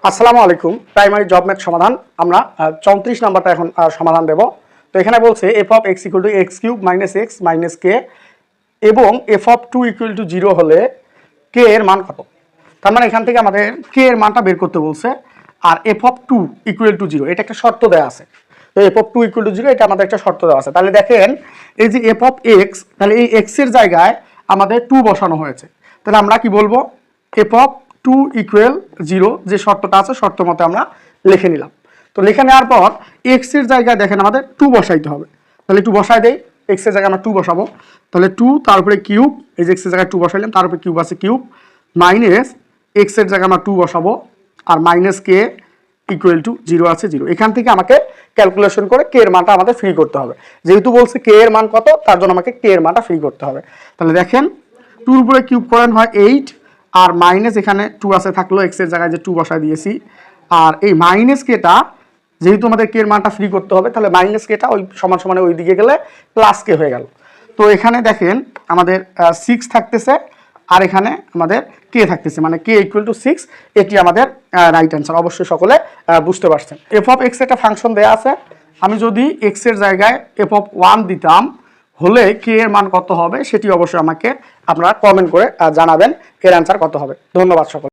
আসসালামু আলাইকুম। Primary job math সমাধান আমরা 34 নাম্বারটা এখন সমাধান দেব। তো এখানে বলছে F of X equal to X cube minus X minus K এবং F of two equal to 0 হলে কে এর মান কত। তার মানে এখান থেকে আমাদের কে এর মানটা বের করতে বলছে, আর F of two equal to 0 এটা একটা শর্ত দেওয়া আছে। তো F of two equal to 0 এটা আমাদের একটা শর্ত দেওয়া আছে। তাহলে দেখেন এই যে এফ অফ এক্স, তাহলে এই এক্স এর জায়গায় আমাদের 2 বসানো হয়েছে। তাহলে আমরা কি বলবো, এফ অফ 2 ইকুয়াল 0 যে শর্তটা আছে শর্ত মতে আমরা লিখে নিলাম। তো লিখে নেওয়ার পর এক্স এর জায়গায় দেখেন আমাদের 2 বসাইতে হবে। তাহলে 2 বসাই দেই, এক্স এর জায়গায় আমরা 2 বসাবো। তাহলে 2 তারপরে কিউব, এই যে এক্স এর জায়গায় 2 বসাইলাম, তার উপরে কিউব আছে কিউব, মাইনাস এক্স এর জায়গায় আমরা 2 বসাবো, আর মাইনাস কে ইকুয়াল টু 0 আছে 0। এখান থেকে আমাকে ক্যালকুলেশন করে কে এর মানটা আমাদের ফ্রি করতে হবে। যেহেতু বলছে কে এর মান কত, তার জন্য আমাকে কে এর মানটা ফ্রি করতে হবে। তাহলে দেখেন 2 উপরে কিউব করেন হয় 8, আর মাইনাস এখানে 2 আছে থাকলো, এক্স এর জায়গায় যে 2 বসায় দিয়েছি, আর এই মাইনাস কেটা যেহেতু আমাদের কে এর মানটা ফ্রি করতে হবে, তাহলে মাইনাস কেটা ওই সমান সমানে ওই দিকে গেলে প্লাস কে হয়ে গেল। তো এখানে দেখেন আমাদের 6 থাকতেছে, আর এখানে আমাদের কে থাকতেছে, মানে কে ইকুয়াল টু 6। এটি আমাদের রাইট অ্যান্সার। অবশ্যই সকলে বুঝতে পারছেন। এফ অফ এক্স একটা ফাংশন দেওয়া আছে, আমি যদি এক্স এর জায়গায় এফ অফ 1 দিতাম হলে কে এর মান কত হবে সেটি অবশ্যই আমাকে আপনারা কমেন্ট করে জানাবেন এর অ্যান্সার কত হবে। ধন্যবাদ সকল।